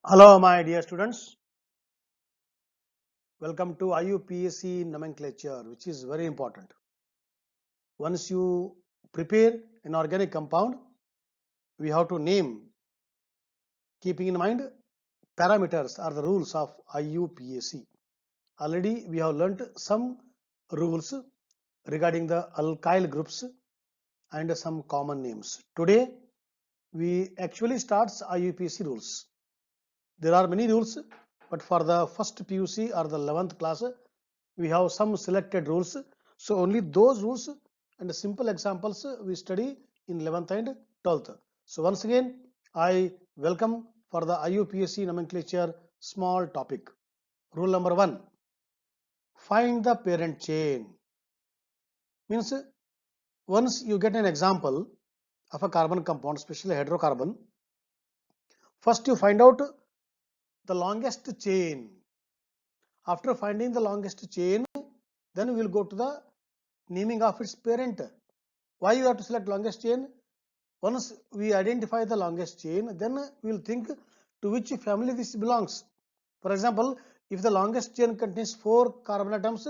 Hello, my dear students. Welcome to IUPAC nomenclature, which is very important. Once you prepare an organic compound, we have to name, keeping in mind parameters are the rules of IUPAC. Already we have learnt some rules regarding the alkyl groups and some common names. Today we actually starts IUPAC rules. There are many rules, but for the first PUC or the 11th class, we have some selected rules. So only those rules and simple examples we study in 11th and 12th. So once again, I welcome for the IUPAC nomenclature small topic. Rule number 1, find the parent chain. Means once you get an example of a carbon compound, especially hydrocarbon, first you find out the longest chain. After finding the longest chain, then we will go to the naming of its parent. Why you have to select longest chain? Once we identify the longest chain, then we will think to which family this belongs. For example, if the longest chain contains 4 carbon atoms,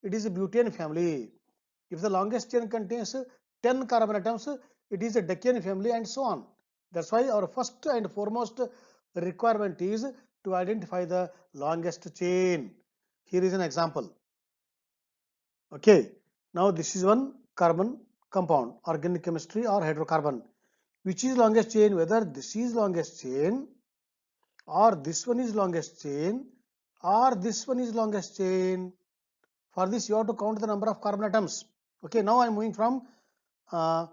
it is a butane family. If the longest chain contains 10 carbon atoms, it is a decane family, and so on. That's why our first and foremost requirement is to identify the longest chain. Here is an example. Okay, now this is one carbon compound, organic chemistry or hydrocarbon. Which is longest chain? Whether this is longest chain or this one is longest chain or this one is longest chain. For this you have to count the number of carbon atoms. Okay, now I am moving from right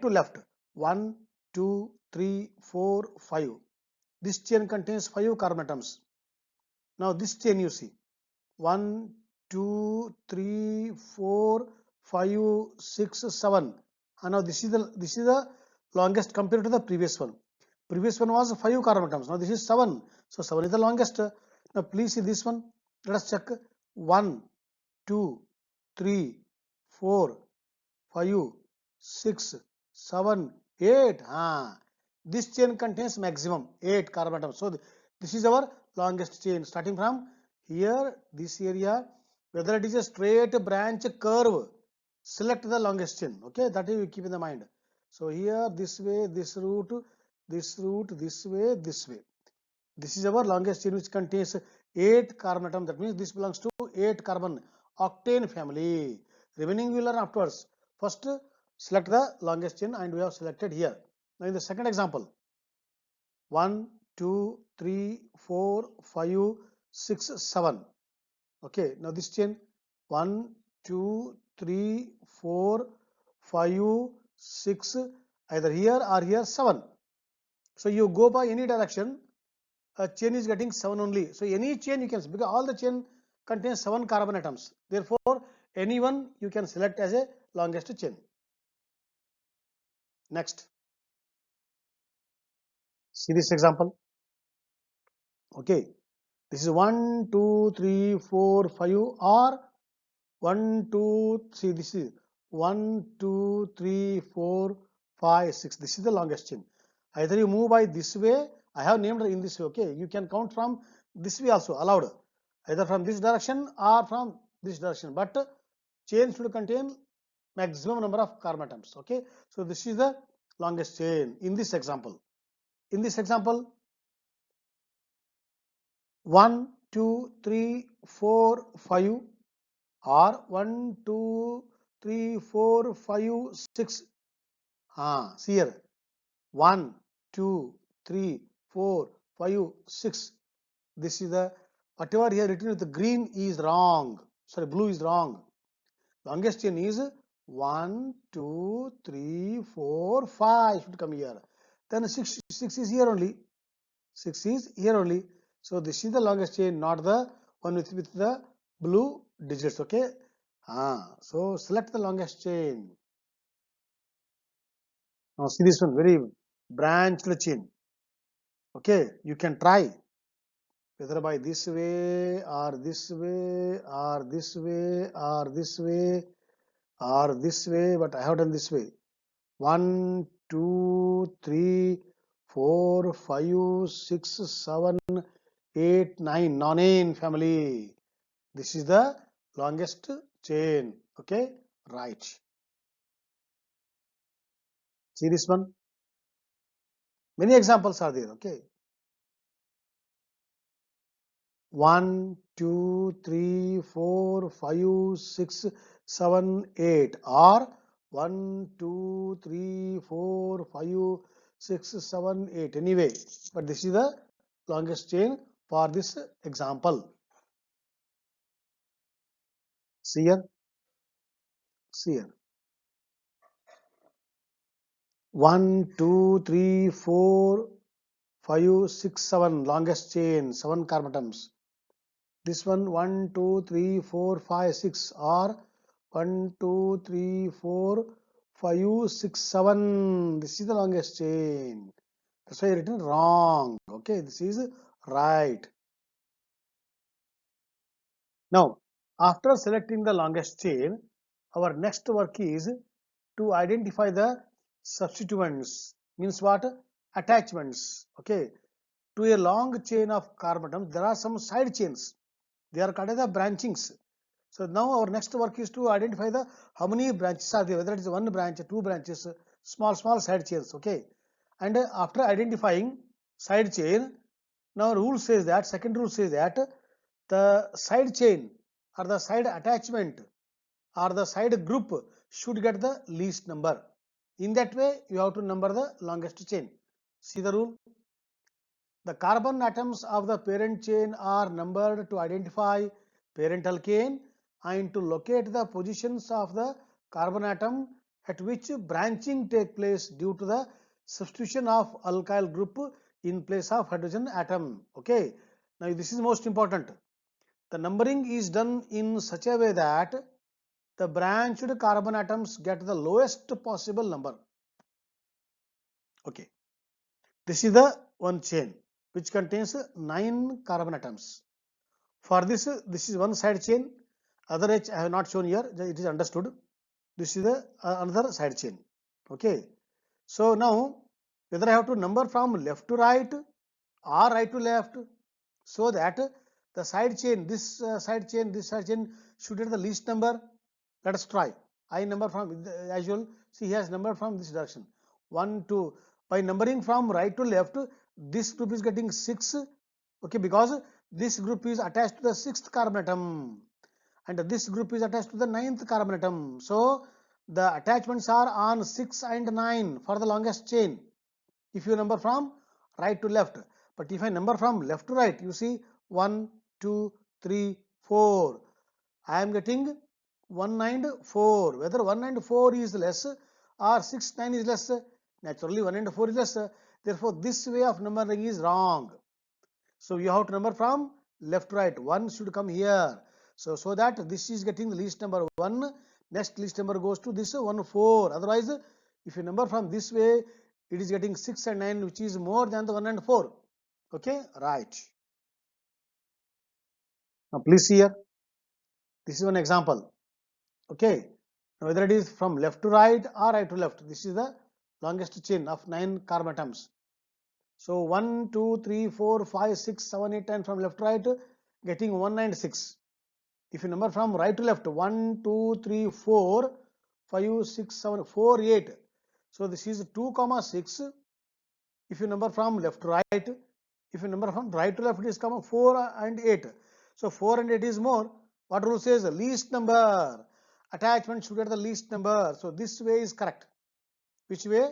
to left. 1, 2, 3, 4, 5. This chain contains 5 carbon atoms. Now this chain you see 1, 2, 3, 4, 5, 6, 7. And now this is the longest compared to the previous one. Previous one was 5 carbon atoms. Now this is 7. So 7 is the longest. Now please see this one. Let us check. 1, 2, 3, 4, 5, 6, 7, 8. This chain contains maximum 8 carbon atoms. So this is our longest chain starting from here, this area. Whether it is a straight branch curve, select the longest chain. Okay, that you keep in the mind. So here, this way, this route, this route, this way, this way. This is our longest chain which contains 8 carbon atoms. That means this belongs to 8 carbon octane family. Remaining we will learn afterwards. First, select the longest chain and we have selected here. Now in the second example, 1, 2, 3, 4, 5, 6, 7. Okay, now this chain 1, 2, 3, 4, 5, 6, either here or here 7. So you go by any direction, a chain is getting 7 only. So any chain you can, because all the chain contains 7 carbon atoms. Therefore, any one you can select as a longest chain. Next, see this example. Okay, this is 1, 2, 3, 4, 5 or 1, 2, see this is 1, 2, 3, 4, 5, 6. This is the longest chain. Either you move by this way, I have named in this way. Okay, you can count from this way also allowed, either from this direction or from this direction. But chain should contain maximum number of carbon atoms. Okay, so this is the longest chain in this example. In this example, 1, 2, 3, 4, 5 or 1, 2, 3, 4, 5, 6. See here 1, 2, 3, 4, 5, 6. This is the whatever here written with the green is wrong. Sorry, blue is wrong. Longest chain is 1, 2, 3, 4, 5 should come here. Then 6 is here only. 6 is here only. So this is the longest chain, not the one with the blue digits. Okay. So select the longest chain. Now see this one, very branched chain. Okay, you can try whether by this way or this way or this way or this way but I have done this way. 1, 2, 3, 4, 5, 6, 7, 8, 9. Nonane family. This is the longest chain. Okay, right. See this one. Many examples are there. Okay. 1, 2, 3, 4, 5, 6, 7, 8 or 1, 2, 3, 4, 5, 6, 7, 8 anyway, but this is the longest chain for this example. See here, see here. 1, 2, 3, 4, 5, 6, 7 longest chain, 7 carbon atoms. This one 1, 2, 3, 4, 5, 6 or 1, 2, 3, 4, 5, 6, 7. This is the longest chain. That's why I written wrong. Okay, this is right. Now, after selecting the longest chain, our next work is to identify the substituents. Means what? Attachments. Okay. To a long chain of carbon atoms, there are some side chains. They are called as the branchings. So now our next work is to identify the how many branches are there, whether it is one branch, two branches, small side chains. Okay. And after identifying side chain, now rule says that, second rule says that the side chain or the side attachment or the side group should get the least number. In that way, you have to number the longest chain. See the rule? The carbon atoms of the parent chain are numbered to identify parent alkane and to locate the positions of the carbon atom at which branching take place due to the substitution of alkyl group in place of hydrogen atom. Okay. Now this is most important. The numbering is done in such a way that the branched carbon atoms get the lowest possible number. Okay. This is the one chain which contains 9 carbon atoms. For this is one side chain. Other H I have not shown here. It is understood. This is the another side chain. Okay. So now whether I have to number from left to right or right to left, so that the side chain, this side chain, this side chain should get the least number. Let us try. I number from, as usual, see he has numbered from this direction. 1, 2. By numbering from right to left, this group is getting 6. Okay, because this group is attached to the 6th carbon atom and this group is attached to the 9th carbon atom. So the attachments are on 6 and 9 for the longest chain if you number from right to left. But if I number from left to right, you see 1, 2, 3, 4. I am getting 1 and 4. Whether 1 and 4 is less or 6, 9 is less, naturally 1 and 4 is less. Therefore, this way of numbering is wrong. So you have to number from left to right. 1 should come here. So that this is getting the least number 1. Next least number goes to this 1, 4. Otherwise, if you number from this way, it is getting 6 and 9, which is more than the 1 and 4. Okay, right. Now please see here. This is one example. Okay. Now whether it is from left to right or right to left, this is the longest chain of 9 carbon atoms. So 1, 2, 3, 4, 5, 6, 7, 8, 10 from left to right, getting 1 and 6. If you number from right to left, 1, 2, 3, 4, 5, 6, 7, 4, 8. So this is 2, 6. If you number from left to right, if you number from right to left, it is 4 and 8. So 4 and 8 is more. What rule says? Least number. Attachment should get the least number. So this way is correct. Which way?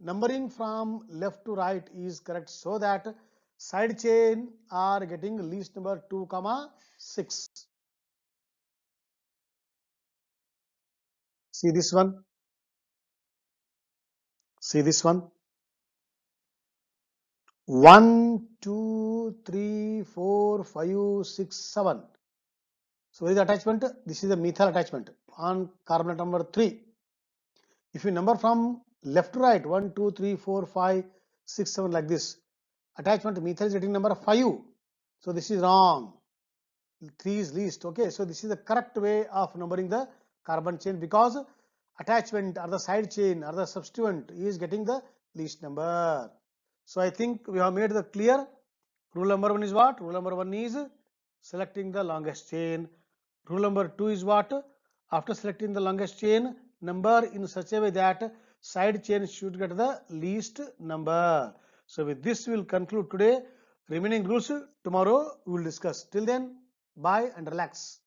Numbering from left to right is correct, so that side chain are getting least number 2, 6. See this one. See this one. 1, 2, 3, 4, 5, 6, 7. So what is the attachment? This is the methyl attachment on carbon atom number 3. If you number from left to right, 1, 2, 3, 4, 5, 6, 7 like this, attachment methyl is getting number 5. So this is wrong. 3 is least. Okay, so this is the correct way of numbering the carbon chain, because attachment or the side chain or the substituent is getting the least number. So I think we have made the clear. Rule number one is what? Rule number one is selecting the longest chain. Rule number two is what? After selecting the longest chain, number in such a way that side chain should get the least number. So with this we will conclude today. Remaining rules tomorrow we will discuss. Till then, bye and relax.